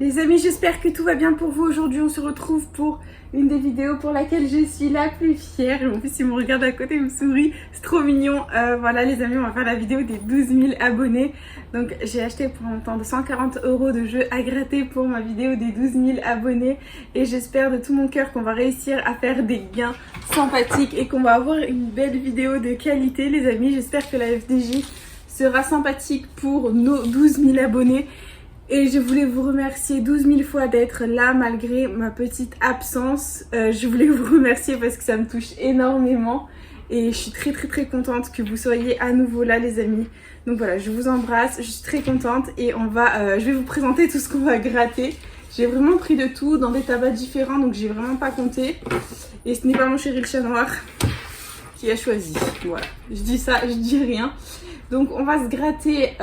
Les amis, j'espère que tout va bien pour vous. Aujourd'hui, on se retrouve pour une des vidéos pour laquelle je suis la plus fière. En plus, il me regarde à côté, il me sourit. C'est trop mignon. Voilà les amis, on va faire la vidéo des 12 000 abonnés. Donc, j'ai acheté pour un montant de 140 € de jeux à gratter pour ma vidéo des 12 000 abonnés. Et j'espère de tout mon cœur qu'on va réussir à faire des gains sympathiques et qu'on va avoir une belle vidéo de qualité, les amis. J'espère que la FDJ sera sympathique pour nos 12 000 abonnés. Et je voulais vous remercier 12 000 fois d'être là malgré ma petite absence. Je voulais vous remercier parce que ça me touche énormément. Et je suis très contente que vous soyez à nouveau là les amis. Donc voilà, je vous embrasse, je suis très contente et je vais vous présenter tout ce qu'on va gratter. J'ai vraiment pris de tout dans des tabacs différents donc j'ai vraiment pas compté. Et ce n'est pas mon chéri le chat noir qui a choisi. Voilà, je dis ça, je dis rien. Donc on va se gratter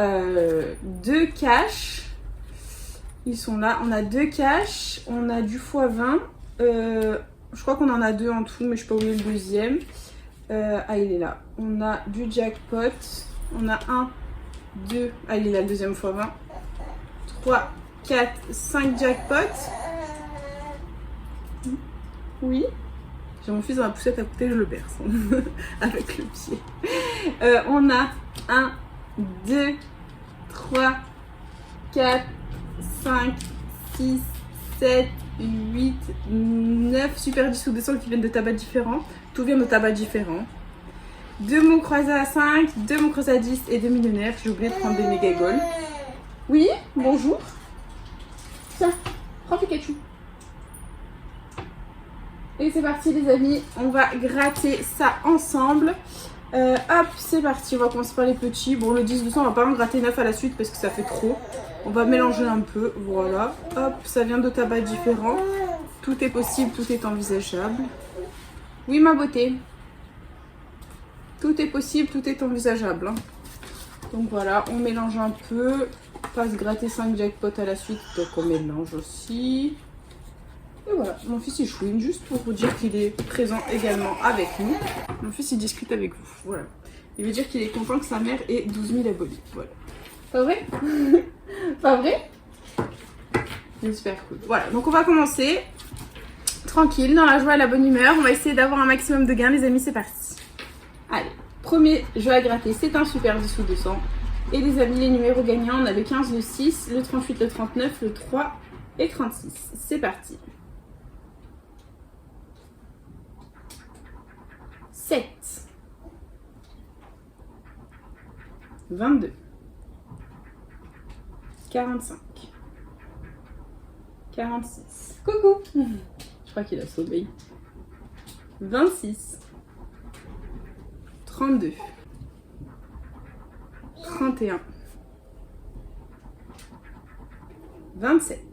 2 caches. Ils sont là, on a 2 caches, on a du x20, je crois qu'on en a 2 en tout, mais je sais pas où est le deuxième. Ah, il est là. On a du jackpot, on a 1, 2, ah, il est là le deuxième x20, 3, 4, 5 jackpots. Oui, j'ai mon fils dans la poussette à côté, je le berce avec le pied. On a 1, 2, 3, 4, 5, 6, 7, 8, 9 super 10 ou 200 qui viennent de tabacs différents. Tout vient de tabacs différents. 2 mots croisés à 5, 2 mots croisés à 10 et 2 millionnaires. J'ai oublié de prendre des méga goals. Oui, bonjour. Tiens, prends Pikachu. Et c'est parti les amis, on va gratter ça ensemble. Hop, c'est parti, on va commencer par les petits. Bon, le 10-200, on va pas en gratter 9 à la suite parce que ça fait trop. On va mélanger un peu, voilà. Hop, ça vient de tabacs différents. Tout est possible, tout est envisageable. Oui, ma beauté. Tout est possible, tout est envisageable. Hein. Donc voilà, on mélange un peu. Pas se gratter 5 jackpots à la suite, donc on mélange aussi. Et voilà, mon fils il chouine juste pour vous dire qu'il est présent également avec nous. Mon fils il discute avec vous, voilà. Il veut dire qu'il est content que sa mère ait 12 000 abonnés, voilà. Pas vrai? Pas vrai? C'est super cool. Voilà, donc on va commencer tranquille, dans la joie et la bonne humeur. On va essayer d'avoir un maximum de gains les amis, c'est parti. Allez, premier jeu à gratter, c'est un super 10 ou 200. Et les amis, les numéros gagnants, on a le 15, le 6, le 38, le 39, le 3 et 36. C'est parti. 7, 22, 45, 46, coucou, je crois qu'il a sommeil, 26, 32, 31, 27,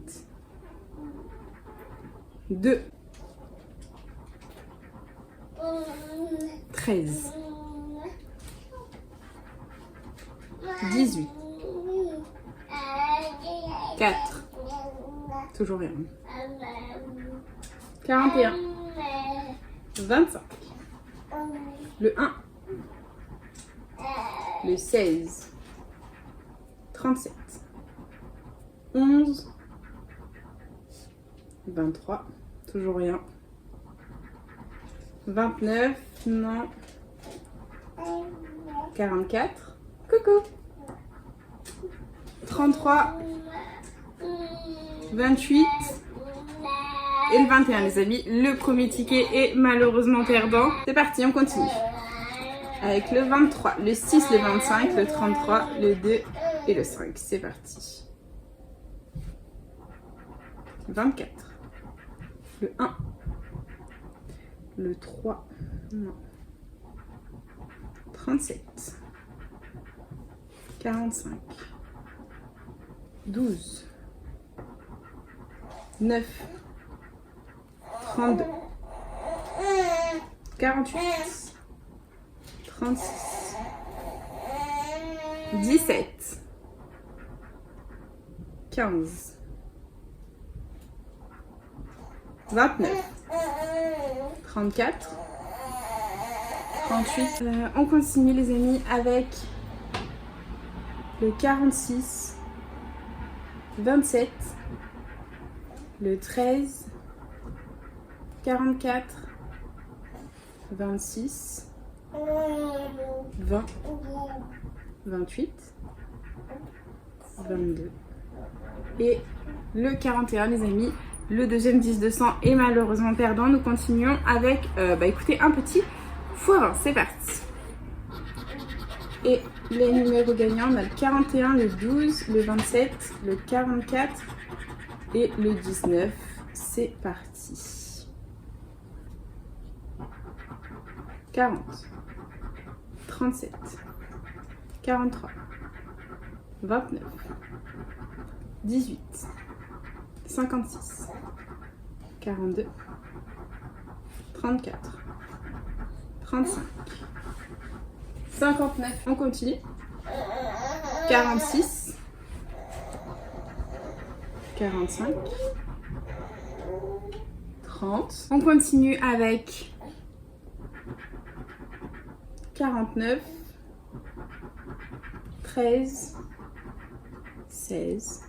2, 13, 18, 4, toujours rien, 41, 25, le 1, le 16, 37, 11, 23, toujours rien, 29, non, 44, coucou, 33, 28 et le 21 les amis. Le premier ticket est malheureusement perdant. C'est parti, on continue. Avec le 23, le 6, le 25, le 33, le 2 et le 5. C'est parti. 24, le 1, le 3, non, 37, 45, 12, 9, 32, 48, 36, 17, 15, 29, 34, 38. On continue les amis avec le 46, 27, le 13, 44, 26, 20, 28, 22 et le 41 les amis. Le deuxième 10 de 100 est malheureusement perdant. Nous continuons avec écoutez, un petit x20. C'est parti. Et les numéros gagnants, on a le 41, le 12, le 27, le 44 et le 19. C'est parti. 40, 37, 43, 29, 18, 56, 42, 34, 35, 59, on continue, 46, 45, 30, on continue avec 49, 13, 16,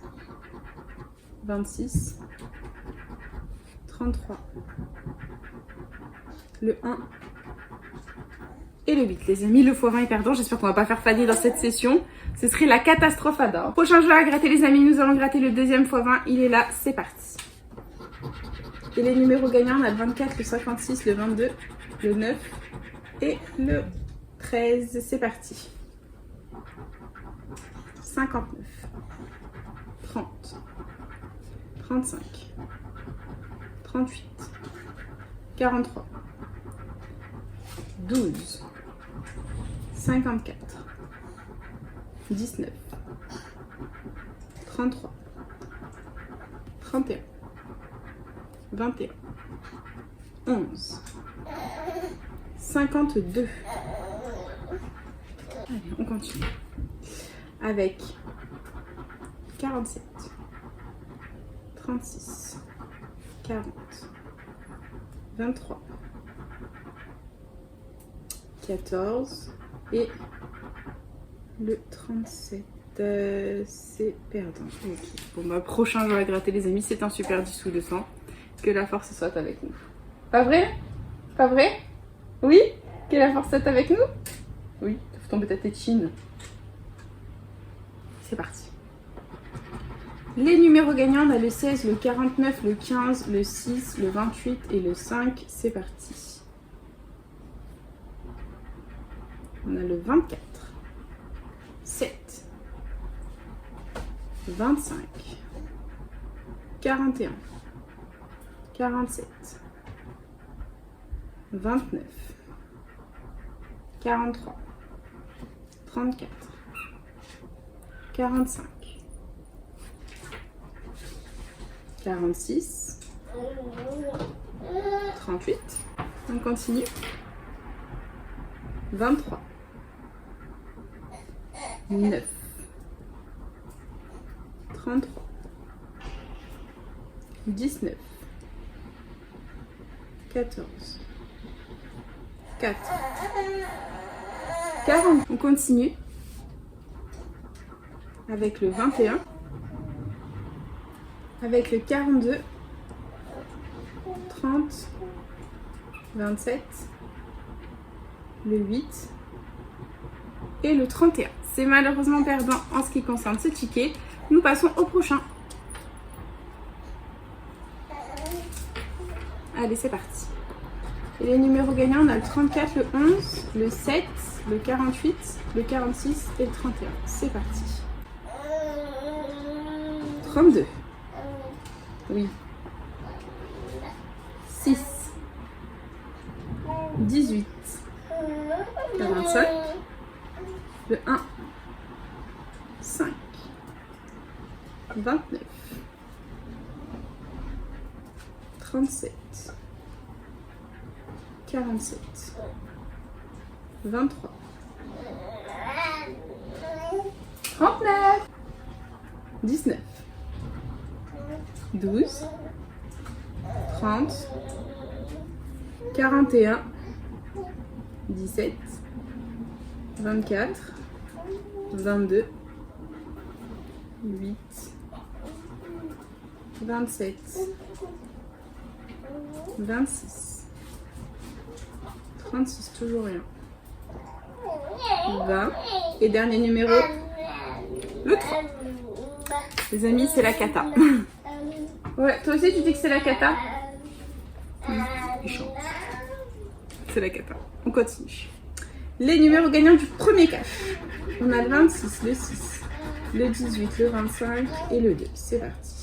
26, 33, le 1 et le 8. Les amis, le x20 est perdant. J'espère qu'on va pas faire faillir dans cette session. Ce serait la catastrophe à d'or. Prochain jeu à gratter les amis, nous allons gratter le deuxième x20. Il est là, c'est parti. Et les numéros gagnants, on a le 24, le 56, le 22, le 9 et le 13. C'est parti. 59, 30, 35, 38, 43, 12, 54, 19, 33, 31, 21, 11, 52. Allez, on continue. Avec 47, 36, 40, 23, 14 et le 37. C'est perdant. Okay. Bon, prochain jeu à gratter les amis, c'est un super 10 ou 200. Que la force soit avec nous. Pas vrai? Pas vrai? Oui? Que la force soit avec nous? Oui, tu fais tomber ta tétine. C'est parti. Les numéros gagnants, on a le 16, le 49, le 15, le 6, le 28 et le 5. C'est parti. On a le 24, 7, 25, 41, 47, 29, 43, 34, 45, 46, 38, on continue, 23, 9, 33, 19, 14, 4, 40. On continue avec le 21, avec le 42, 30, 27, le 8 et le 31. C'est malheureusement perdant en ce qui concerne ce ticket. Nous passons au prochain. Allez, c'est parti. Et les numéros gagnants, on a le 34, le 11, le 7, le 48, le 46 et le 31. C'est parti. 32. Oui. 6. 18. 45. Le 1. 5. 29. 37. 47. 23. 39. 19. 12. 30. 41. 17. 24. 22. 8. 27, 26, 36, toujours rien. 20 et dernier numéro, le 3. Les amis, c'est la cata. Ouais, toi aussi tu dis que c'est la cata? C'est la cata. On continue. Les numéros gagnants du premier cash. On a le 26, le 6, le 18, le 25 et le 2. C'est parti.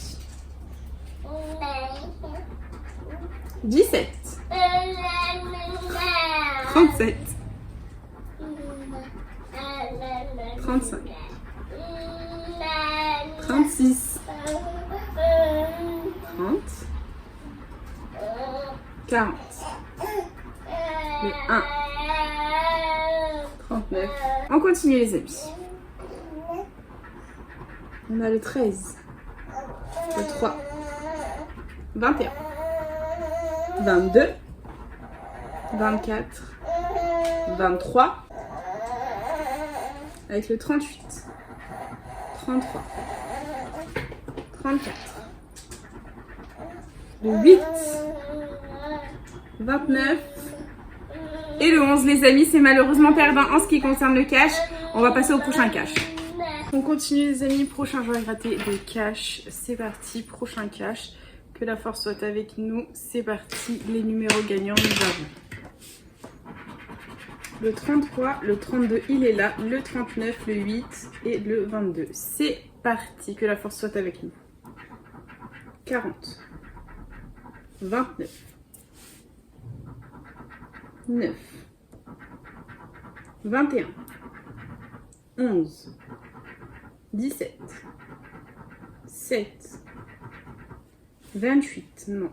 17, 37, 35, 36, 30, 40, le 1, 39. On continue les amis. On a le 13, le 3, 21, 22, 24, 23, avec le 38, 33, 34, le 8, 29 et le 11. Les amis, c'est malheureusement perdant en ce qui concerne le cash. On va passer au prochain cash. On continue les amis, prochain joueur gratté de cash. C'est parti, prochain cash. Que la force soit avec nous. C'est parti, les numéros gagnants, nous avons le 33, le 32, il est là, le 39, le 8 et le 22. C'est parti, que la force soit avec nous. 40, 29, 9, 21, 11, 17, 7, 28, non.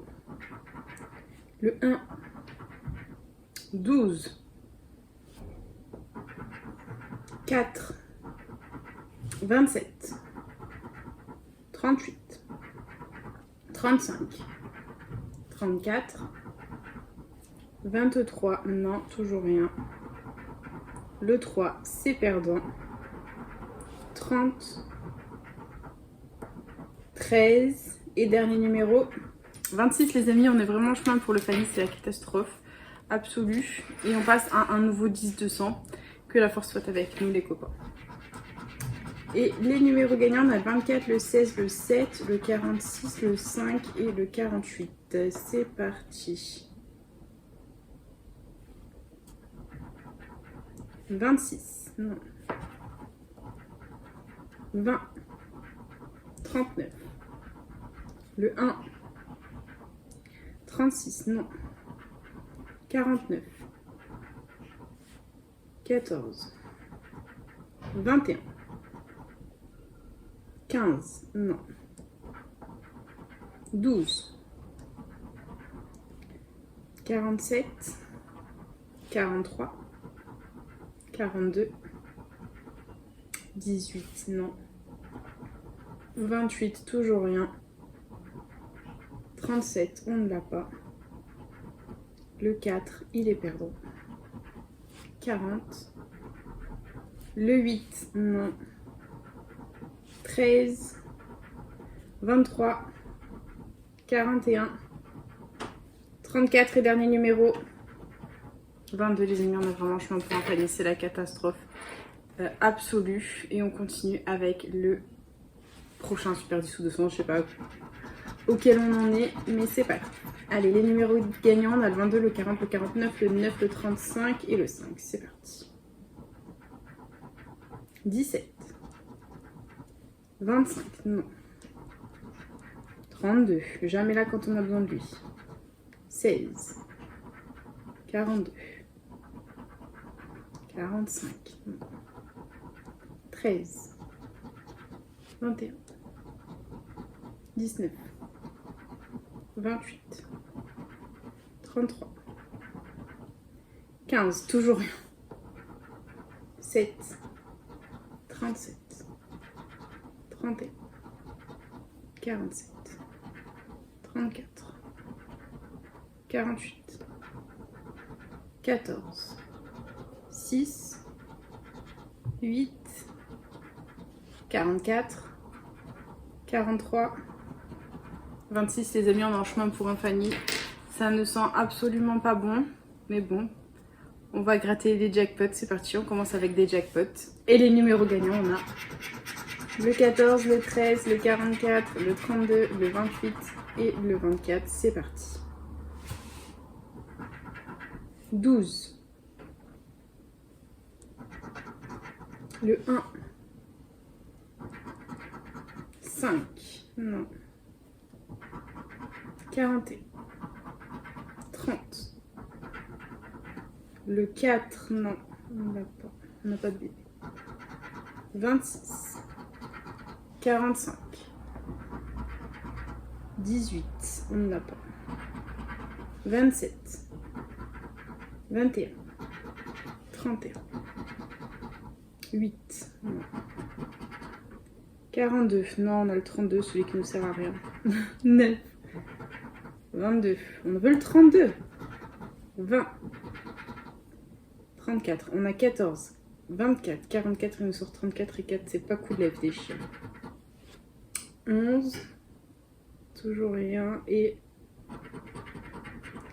Le 1, 12, 4, 27, 38, 35, 34, 23, non, toujours rien. Le 3, c'est perdant. 30, 13 et dernier numéro, 26 les amis, on est vraiment en chemin pour le Fanny, c'est la catastrophe absolue. Et on passe à un nouveau 10-200. Que la force soit avec nous les copains. Et les numéros gagnants, on a le 24, le 16, le 7, le 46, le 5 et le 48. C'est parti. 26, non. 20, 39, le 1, 36, non. 49, 14, 21, 15, non. 12, 47, 43, 42, 18, non. 28, toujours rien. 37, on ne l'a pas. Le 4, il est perdant. 40. Le 8, non. 13, 23, 41, 34 et dernier numéro. 22 les amis, on a vraiment chemin pour un panier, c'est la catastrophe absolue. Et on continue avec le prochain Super 10 ou 200, je sais pas auquel on en est, mais c'est pas grave. Allez, les numéros gagnants, on a le 22, le 40, le 49, le 9, le 35 et le 5. C'est parti. 17, 25, non. 32, jamais là quand on a besoin de lui. 16, 42, 45, non. 13, 21, 19, 28, 33, 15, toujours rien. 7, 37, 31, 47, 34, 48, 14, 6, 8, 44, 43, 26 les amis, on est en chemin pour un Fanny. Ça ne sent absolument pas bon. Mais bon, on va gratter les jackpots. C'est parti, on commence avec des jackpots. Et les numéros gagnants, on a le 14, le 13, le 44, le 32, le 28 et le 24. C'est parti. 12. Le 1. 5. Non. 41. 30. Le 4. Non. On l'a pas. On n'a pas de bébé. 26. 45. 18. On ne l'a pas. 27. 21. 31. 8. Non. 42. Non, on a le 32, celui qui ne sert à rien. 9. 22. On veut le 32. 20. 34. On a 14. 24. 44, il nous sort 34 et 4. C'est pas cool, la des chiens. 11. Toujours rien. Et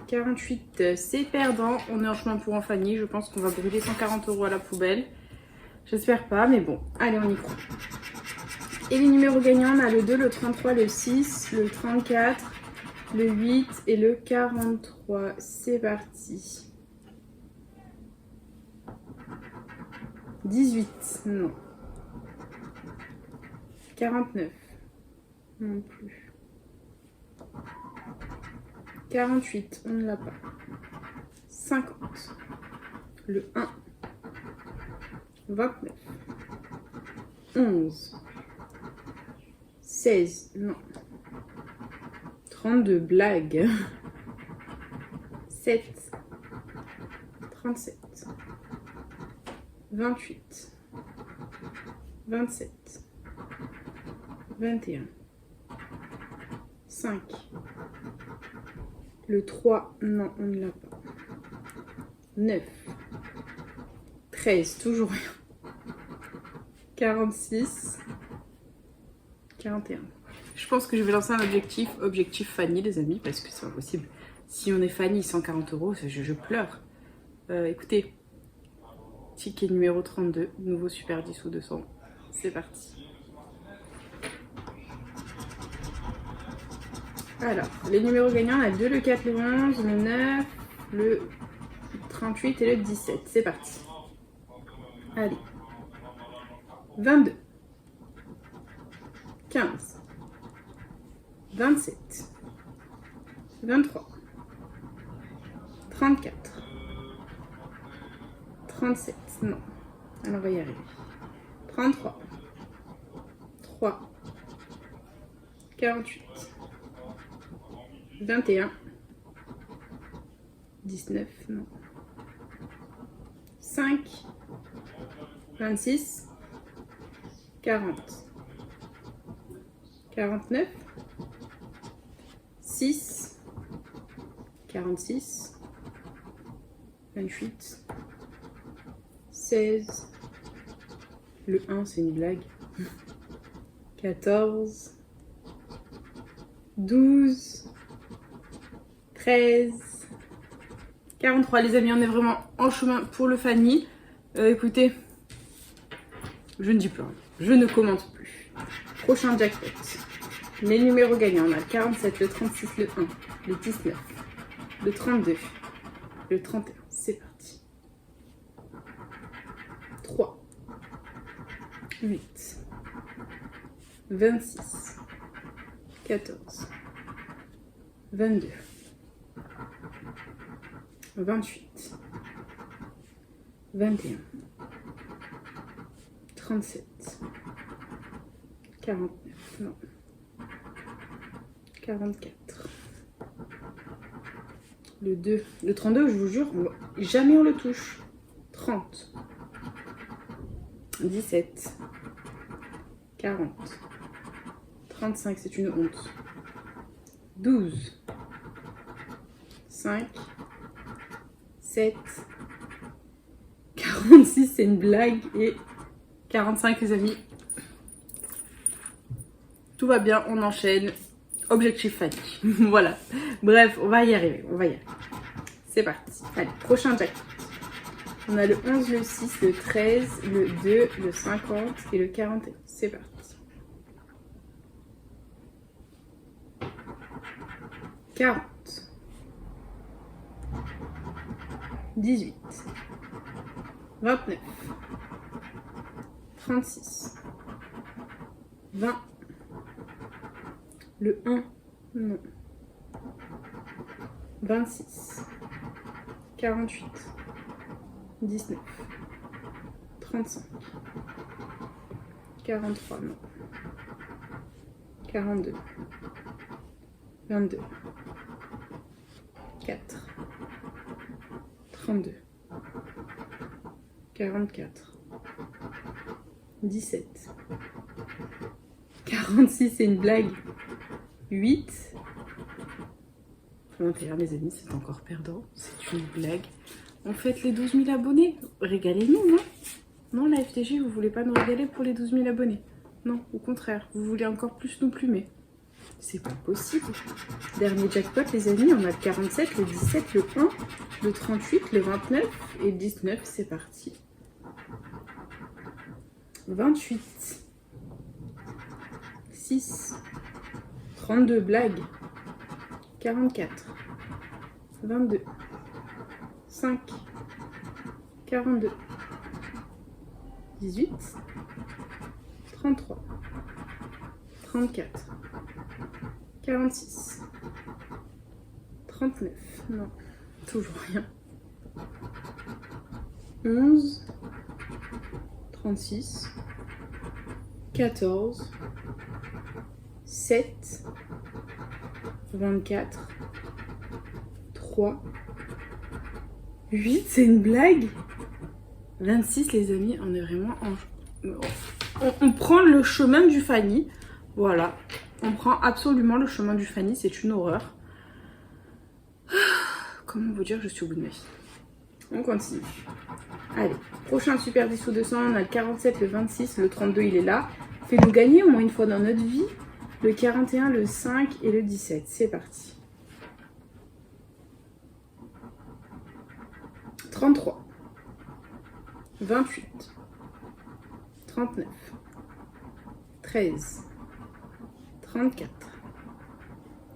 48. C'est perdant. On est en chemin pour en Fanny. Je pense qu'on va brûler 140 € à la poubelle. J'espère pas, mais bon. Allez, on y croit. Et les numéros gagnants, on a le 2, le 33, le 6, le 34, le 8 et le 43. C'est parti. 18, non. 49, non plus. 48, on ne l'a pas. 50, le 1. 29, 11, 16, non. 32, blague. 7, 37, 28, 27, 21, 5, le 3, non, on ne l'a pas. 9, 13, toujours rien. 46, 41. Je pense que je vais lancer un objectif Fanny les amis, parce que c'est pas possible. Si on est Fanny 140 €, je pleure. Écoutez, ticket numéro 32, nouveau super 10 ou 200. C'est parti. Alors, les numéros gagnants, on a le 2, le 4, le 11, le 9, le 38 et le 17. C'est parti. Allez. 22. 15. 27. 23. 34. 37. Non. Alors, on va y arriver. 33. 3. 48. 21. 19. Non. 5. 26. 40. 49. 6. 46. 28. 16. Le 1, c'est une blague. 14. 12. 13. 43. Les amis, on est vraiment en chemin pour le Fanny. Écoutez, je ne dis plus rien. Je ne commente plus. Prochain jackpot. Les numéros gagnants, on a le 47, le 36, le 1, le 19, le 32, le 31. C'est parti. 3, 8, 26, 14, 22, 28, 21, 37, 49, non. 44. Le 2. Le 32, je vous jure, jamais on le touche. 30. 17. 40. 35, c'est une honte. 12. 5. 7. 46, c'est une blague. Et 45, les amis. Tout va bien, on enchaîne. Objectif Fanny. Voilà. Bref, on va y arriver. C'est parti. Allez, prochain jackpot. On a le 11, le 6, le 13, le 2, le 50 et le 41. C'est parti. 40. 18. 29. 36. 20. Le 1, non. 26. 48. 19. 35. 43, non. 42. 22. 4. 32. 44. 17. 46, c'est une blague. 8. 21, les amis, c'est encore perdant. C'est une blague. On fête les 12 000 abonnés. Régalez-nous, non? Non, la FTG, vous voulez pas nous régaler pour les 12 000 abonnés? Non, au contraire, vous voulez encore plus nous plumer. C'est pas possible. Dernier jackpot, les amis, on a le 47, le 17, le 1, le 38, le 29 et le 19. C'est parti. 28. 6. 32, blague. 44. 22. 5. 42. 18. 33. 34. 46. 39. Non, toujours rien. 11. 36. 14. 7. 24. 3. 8, c'est une blague. 26, les amis, on est vraiment en... On prend le chemin du Fanny. Voilà. On prend absolument le chemin du Fanny. C'est une horreur. Comment vous dire, je suis au bout de ma vie. On continue. Allez, prochain Super 10 ou 200. On a le 47, le 26, le 32, il est là. Fais-nous gagner au moins une fois dans notre vie. Le 41, le 5 et le 17. C'est parti. 33. 28. 39. 13. 34.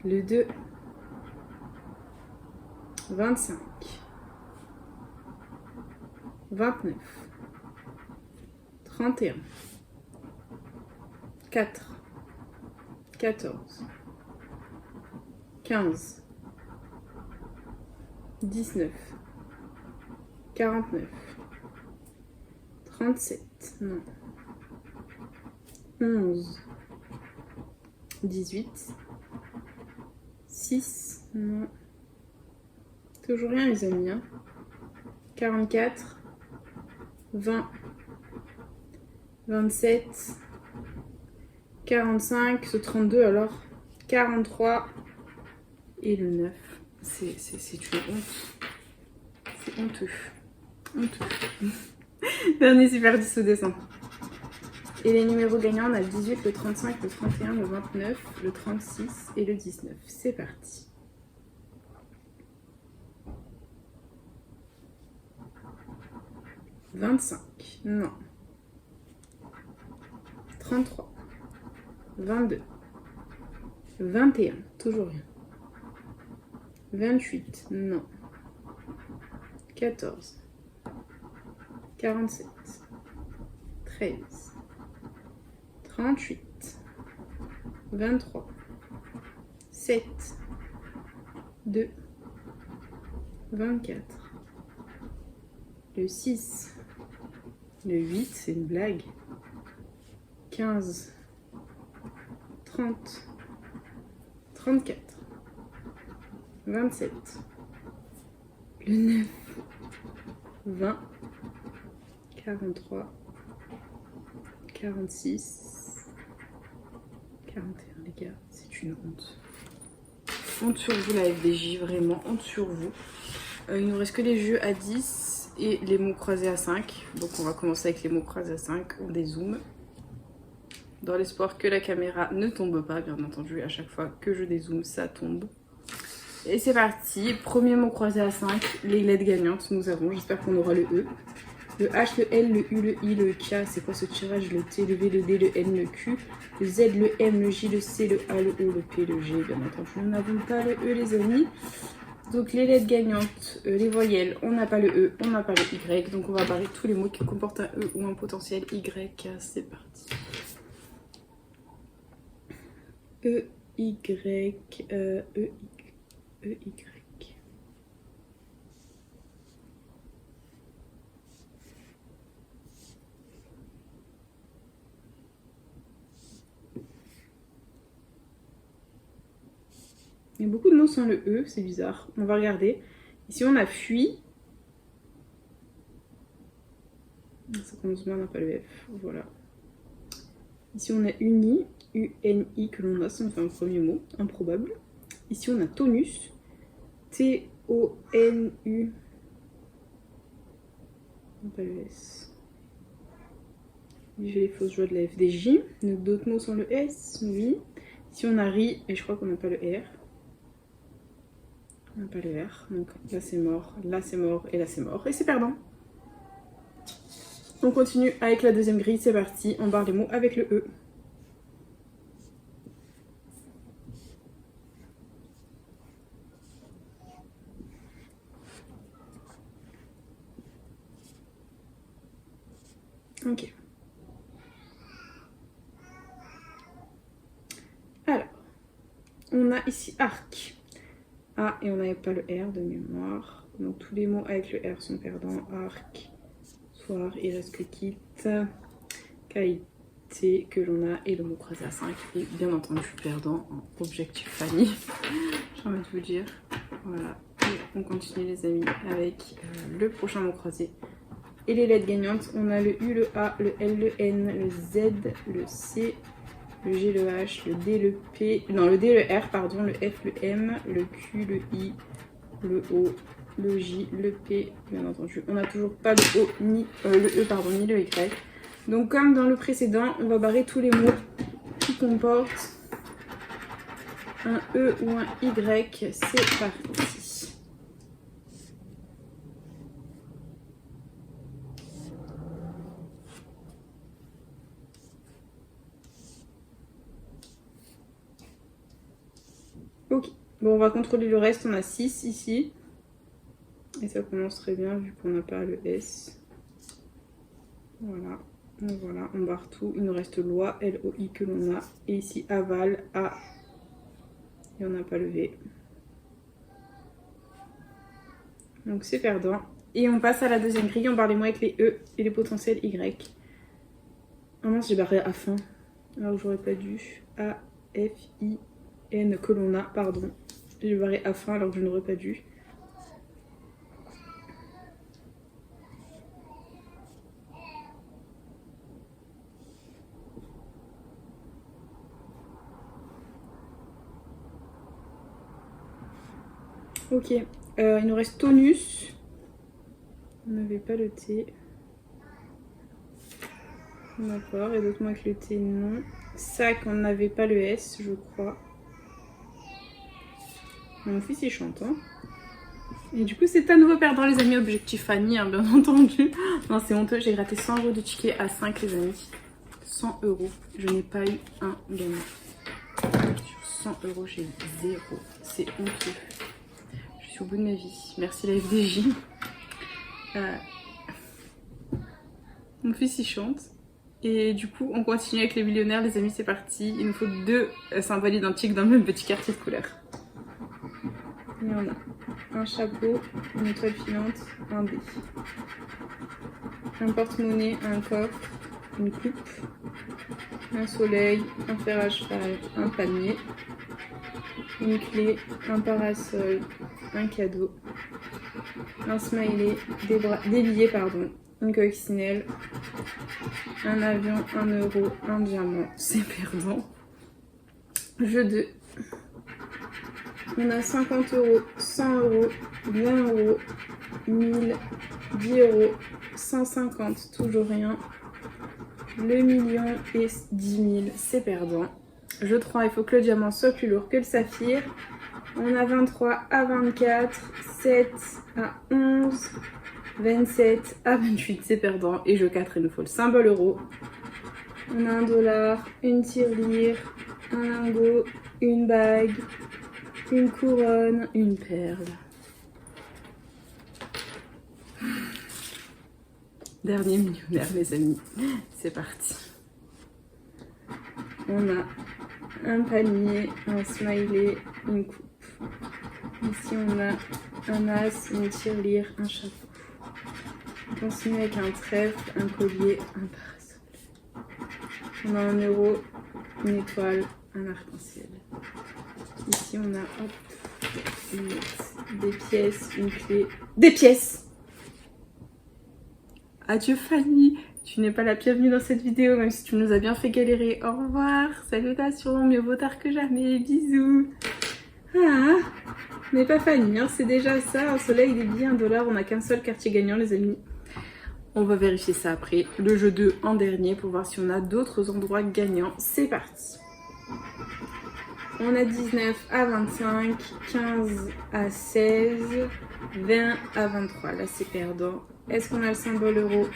Le 2. 25. 29. 31. 4. 14. 15. 19. 49. 37. Non. 11. 18. 6. Non. Toujours rien, les amis. Hein. 44. 20. 27. 45. Ce 32, alors. 43. Et le 9. C'est une honte. C'est honteux. Honteux. Dernier Super 10 ou 200. Et les numéros gagnants, on a le 18, le 35, le 31, le 29, le 36 et le 19. C'est parti. « 25. Non. 33. 22. 21. Toujours rien. 28. Non. 14. 47. 13. 38. 23. 7. 2. 24. Le 6. Le 8, c'est une blague. 15. 30. 34. 27. Le 9. 20. 43. 46. 41, les gars, c'est une honte. Honte sur vous, la FDJ, vraiment, honte sur vous. Il nous reste que les jeux à 10 et les mots croisés à 5. Donc on va commencer avec les mots croisés à 5. On dézoome. dans l'espoir que la caméra ne tombe pas, bien entendu, à chaque fois que je dézoome, ça tombe. Et c'est parti, premier mot croisé à 5, les lettres gagnantes, nous avons, j'espère qu'on aura le E. Le H, le L, le U, le I, le K, c'est quoi ce tirage? Le T, le V, le D, le N, le Q, le Z, le M, le J, le C, le A, le O, le P, le G, bien entendu, nous n'avons pas le E les amis. Donc les lettres gagnantes, les voyelles, on n'a pas le E, on n'a pas le Y, donc on va barrer tous les mots qui comportent un E ou un potentiel Y, c'est parti. E, Y, E, Y. Il y a beaucoup de mots sans le E, c'est bizarre. On va regarder. Ici on a fui. Ça commence bien, on n'a pas le F. Voilà. Ici on a uni, U-N-I que l'on a, ça me fait un premier mot, improbable. Ici on a tonus, T-O-N-U. On n'a pas le S. J'ai les fausses joies de la FDJ. Donc d'autres mots sans le S, oui. Ici on a ri, et je crois qu'on n'a pas le R. On n'a pas le R, donc là c'est mort, là c'est mort, et là c'est mort, et c'est perdant. On continue avec la deuxième grille, c'est parti, on barre les mots avec le E. Ok. Alors, on a ici arc. Ah, et on n'avait pas le R de mémoire. Donc tous les mots avec le R sont perdants. Arc, soir, il reste que quitte, qualité que l'on a et le mot croisé à 5. Et bien entendu perdant en objectif Fanny. J'ai envie de vous dire. Voilà. Et on continue les amis avec le prochain mot croisé. Et les lettres gagnantes, on a le U, le A, le L, le N, le Z, le C, le G, le H, le D, le P, non le D, le R, pardon, le F, le M, le Q, le I, le O, le J, le P, bien entendu. On n'a toujours pas le O, ni le E, pardon, ni le Y. Donc comme dans le précédent, on va barrer tous les mots qui comportent un E ou un Y. C'est parti. Ok, bon on va contrôler le reste, on a 6 ici. Et ça commence très bien vu qu'on n'a pas le S. Voilà, donc voilà, on barre tout. Il nous reste loi, L-O-I que l'on a. Et ici aval, A. Et on n'a pas le V. Donc c'est perdant. Et on passe à la deuxième grille, on barre les mots avec les E et les potentiels Y. Ah mince, j'ai barré à fin. Alors j'aurais pas dû. A, F, I, N que l'on a, pardon. J'ai barré à fin alors que je n'aurais pas dû. Ok, il nous reste tonus. On n'avait pas le T. D'accord, et d'autres mots avec le T, non. Sac, on n'avait pas le S, je crois. Mon fils il chante, hein. Et du coup c'est à nouveau perdant les amis, objectif Fanny hein, bien entendu. Non c'est honteux, j'ai gratté 100 € de ticket à 5 les amis. 100 €, je n'ai pas eu un gagnant. Sur 100 € j'ai eu 0, c'est honteux. Je suis au bout de ma vie, merci la FDJ. Mon fils il chante. Et du coup on continue avec les millionnaires les amis, c'est parti. Il nous faut 2 symboles identiques dans le même petit quartier de couleur. Et on a un chapeau, une étoile filante, un dé. Un porte-monnaie, un coffre, une coupe, un soleil, un fer à cheval, un panier, une clé, un parasol, un cadeau, un smiley, des billets, pardon, une coccinelle, un avion, 1 €, un diamant, c'est perdant. Jeu 2. On a 50 €, 100 €, 20 €, 1000, 10 €, 150, toujours rien. le million et 10 000, c'est perdant. Jeu 3, il faut que le diamant soit plus lourd que le saphir. On a 23 à 24, 7 à 11, 27 à 28, c'est perdant. Et jeu 4, il nous faut le symbole euro. On a $1, une tirelire, un lingot, une bague, une couronne, une perle. Dernier millionnaire, les amis. C'est parti. On a un panier, un smiley, une coupe. Ici, on a un as, une tirelire, un chapeau. On continue avec un trèfle, un collier, un parasol. On a un euro, une étoile, un arc-en-ciel. Ici, on a des pièces, une clé. Des pièces! Adieu Fanny, tu n'es pas la bienvenue dans cette vidéo, même si tu nous as bien fait galérer. Au revoir, salutations, mieux vaut tard que jamais, bisous. Ah, mais pas Fanny, hein, c'est déjà ça, un soleil, des billets, $1, on n'a qu'un seul quartier gagnant les amis. On va vérifier ça après, le jeu 2 en dernier pour voir si on a d'autres endroits gagnants. C'est parti. On a 19 à 25, 15 à 16, 20 à 23, là c'est perdant. Est-ce qu'on a le symbole euro?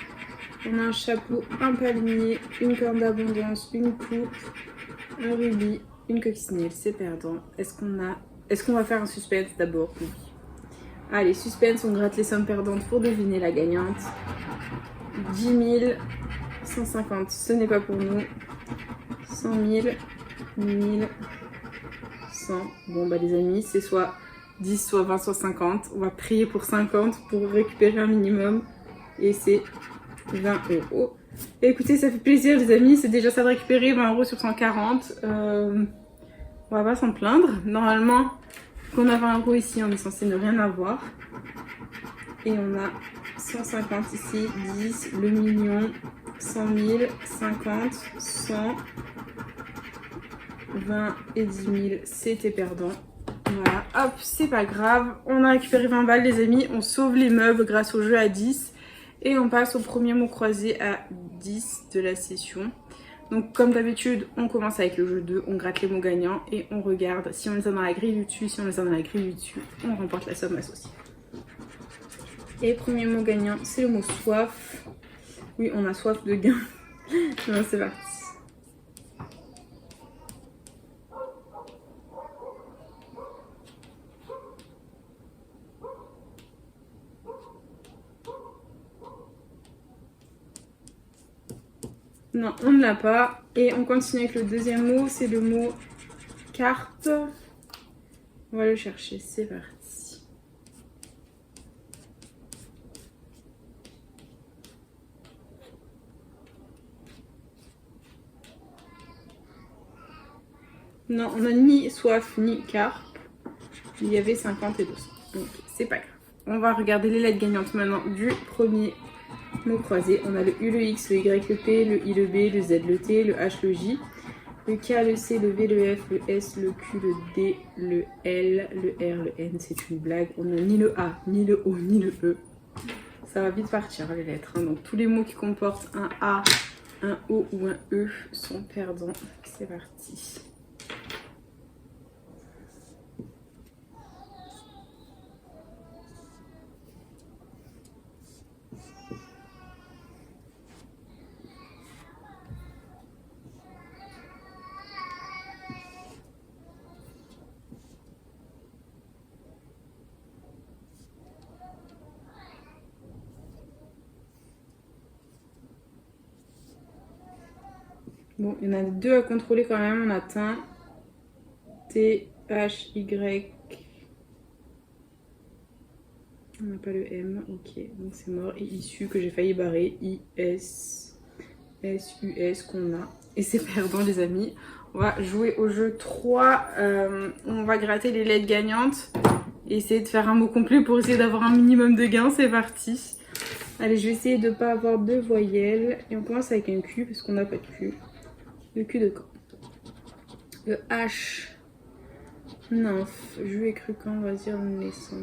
On a un chapeau, un palmier, une corne d'abondance, une coupe, un rubis, une coccinelle, c'est perdant. Est-ce qu'on va faire un suspense d'abord? Oui. Allez, suspense, on gratte les sommes perdantes pour deviner la gagnante. 10 000, 150, ce n'est pas pour nous. 100 000, 1000, 100. Bon bah les amis, c'est soit 10, soit 20, soit 50. On va prier pour 50 pour récupérer un minimum. Et c'est 20 €. Et écoutez, ça fait plaisir les amis, c'est déjà ça de récupérer 20 € sur 140. On va pas s'en plaindre. Normalement, quand on a 20 € ici, on est censé ne rien avoir. Et on a 150 ici, 10, le million, 100 000, 50, 100, 20 et 10 000, c'était perdant. Voilà, hop, c'est pas grave. On a récupéré 20 balles les amis, on sauve les meubles grâce au jeu à 10. Et on passe au premier mot croisé à 10 de la session. Donc comme d'habitude, on commence avec le jeu 2, on gratte les mots gagnants et on regarde si on les a dans la grille du dessus. Si on les a dans la grille du dessus, on remporte la somme associée. Et premier mot gagnant, c'est le mot soif. Oui, on a soif de gain. Non, c'est parti. Non, on ne l'a pas. Et on continue avec le deuxième mot, c'est le mot carte. On va le chercher, c'est parti. Non, on n'a ni soif ni carpe. Il y avait 50 et 200. Donc c'est pas grave. On va regarder les lettres gagnantes maintenant du premier mot croisé. On a le U, le X, le Y, le P, le I, le B, le Z, le T, le H, le J, le K, le C, le V, le F, le S, le Q, le D, le L, le R, le N. C'est une blague. On n'a ni le A, ni le O, ni le E. Ça va vite partir les lettres. Hein. Donc tous les mots qui comportent un A, un O ou un E sont perdants. C'est parti. Bon, il y en a deux à contrôler quand même. On atteint T, H, Y. On n'a pas le M. Ok, donc c'est mort. Et issu que j'ai failli barrer. I, S, S, U, S qu'on a. Et c'est perdant les amis. On va jouer au jeu 3. On va gratter les lettres gagnantes. Et essayer de faire un mot complet pour essayer d'avoir un minimum de gains. C'est parti. Allez, je vais essayer de ne pas avoir deux voyelles. Et on commence avec un Q parce qu'on n'a pas de Q. Le Q de quand? Le H. Nymphe. Je lui ai cru quand, on va dire naissant.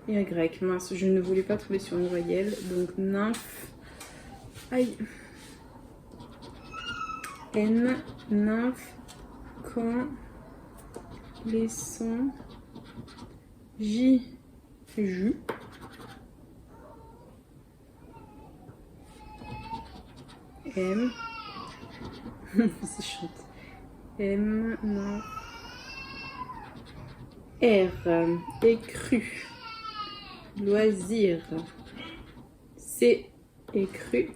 Et Y. Mince, je ne voulais pas trouver sur une voyelle. Donc nymphe. Aïe. N, nymphe, quand, les sons, J, jus. M, c'est chante. M, non. R, écru. Loisir. C, écru.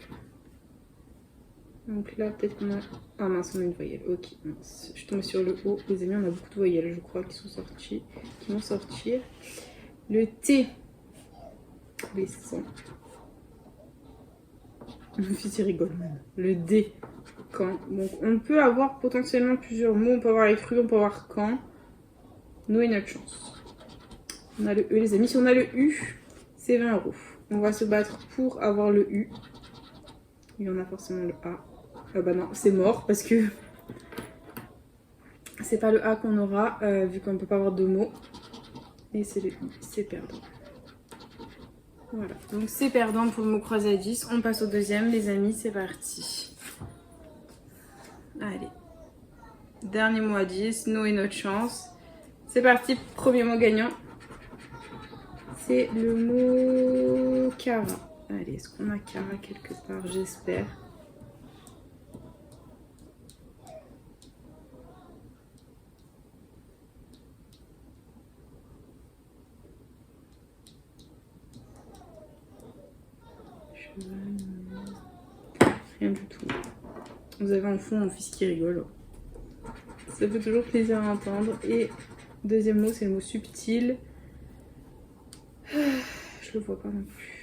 Donc là, peut-être qu'on a... Ah mince, on a une voyelle. Ok, mince. Je tombe sur le O. Les amis, on a beaucoup de voyelles, je crois, qui sont sorties. Qui vont sortir. Le T. Les sons. Mon fils, il rigole même. Le D. Quand. Donc, on peut avoir potentiellement plusieurs mots. On peut avoir écru, on peut avoir quand. Nous et notre chance. On a le E, les amis. Si on a le U, c'est 20 €. On va se battre pour avoir le U. Il y en a forcément le A. Ah bah non, c'est mort parce que c'est pas le A qu'on aura vu qu'on ne peut pas avoir deux mots. Et c'est le I, c'est perdant. Voilà, donc c'est perdant pour le mot croisé à 10. On passe au deuxième, les amis, c'est parti. Allez. Dernier mot à 10, nous et notre chance. C'est parti, premier mot gagnant. C'est le mot Cara. Allez, est-ce qu'on a Cara quelque part? J'espère. Rien du tout. Vous avez en fond mon fils qui rigole. Ça fait toujours plaisir à entendre. Et deuxième mot, c'est le mot subtil. Je le vois pas non plus.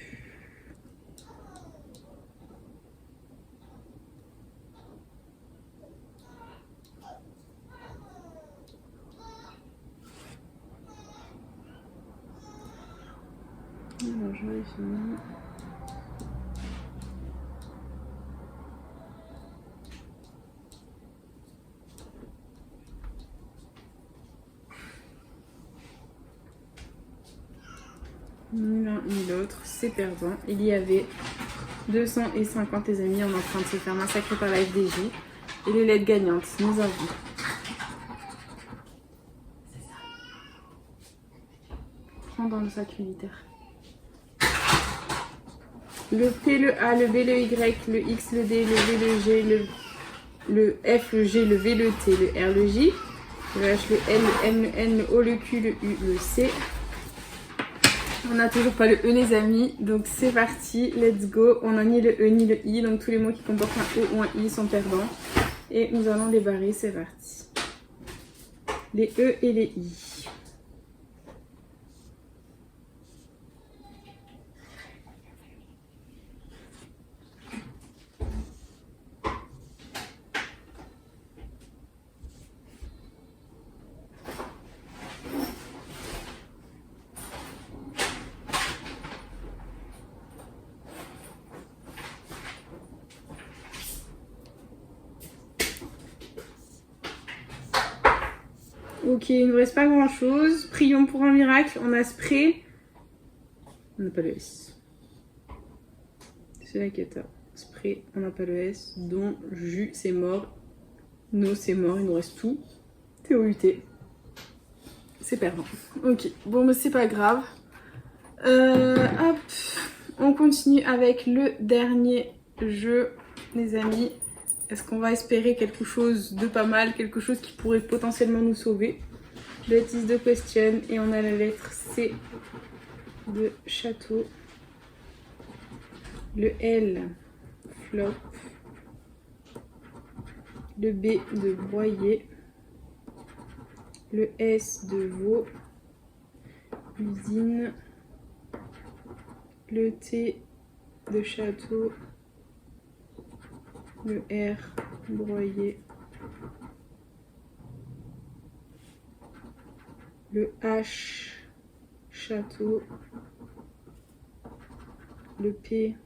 Alors, je vérifie. Ni l'un ni l'autre, c'est perdant. Il y avait 250 les amis, on est en train de se faire massacrer par la FDJ. Et les lettres gagnantes, nous avons. Prends dans le sac militaire. Le P, le A, le B, le Y, le X, le D, le V, le G, le F, le G, le V, le T, le R, le J, le H, le L, le M, le N, le O, le Q, le U, le C. On n'a toujours pas le E les amis, donc c'est parti, let's go. On n'a ni le E ni le I, donc tous les mots qui comportent un O ou un I sont perdants. Et nous allons les barrer, c'est parti. Les E et les I. Ok, il ne nous reste pas grand chose. Prions pour un miracle. On a spray. On n'a pas le S. C'est la cata. Spray, on n'a pas le S. Don, jus, c'est mort. No, c'est mort. Il nous reste tout. TOUT. C'est perdant. Ok, bon, mais c'est pas grave. Hop. On continue avec le dernier jeu, les amis. Est-ce qu'on va espérer quelque chose de pas mal, quelque chose qui pourrait potentiellement nous sauver? That is the question. Et on a la lettre C de château. Le L, flop. Le B de broyer. Le S de veau. Usine. Le T de château. Le R, broyer. Le H, château. Le P,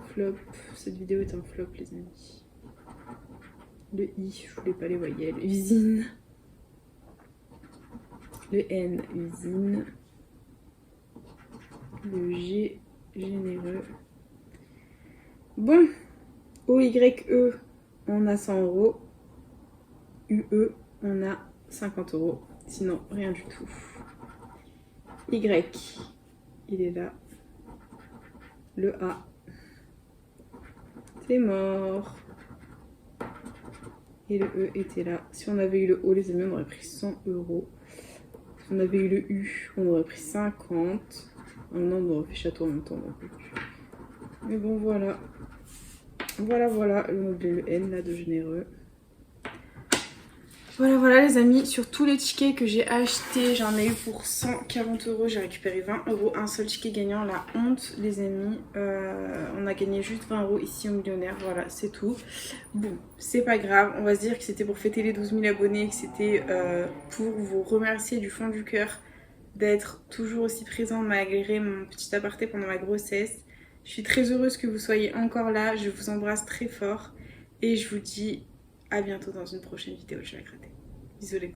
flop. Cette vidéo est un flop, les amis. Le I, je voulais pas les voyelles. Usine. Le N, usine. Le G, généreux. Bon. O-Y-E, on a 100 €. UE, on a 50 €. Sinon, rien du tout. Y, il est là. Le A, c'est mort. Et le E était là. Si on avait eu le O, les amis, on aurait pris 100 €. Si on avait eu le U, on aurait pris 50. Maintenant, on aurait fait château en même temps. Donc. Mais bon, voilà. Voilà, le N là de généreux. Voilà les amis, sur tous les tickets que j'ai achetés, j'en ai eu pour 140 €, j'ai récupéré 20 €, un seul ticket gagnant, la honte les amis, on a gagné juste 20 € ici au millionnaire, voilà c'est tout. Bon, c'est pas grave, on va se dire que c'était pour fêter les 12 000 abonnés, que c'était pour vous remercier du fond du cœur d'être toujours aussi présent malgré mon petit aparté pendant ma grossesse. Je suis très heureuse que vous soyez encore là, je vous embrasse très fort et je vous dis à bientôt dans une prochaine vidéo, je vais la gratter. Bisous les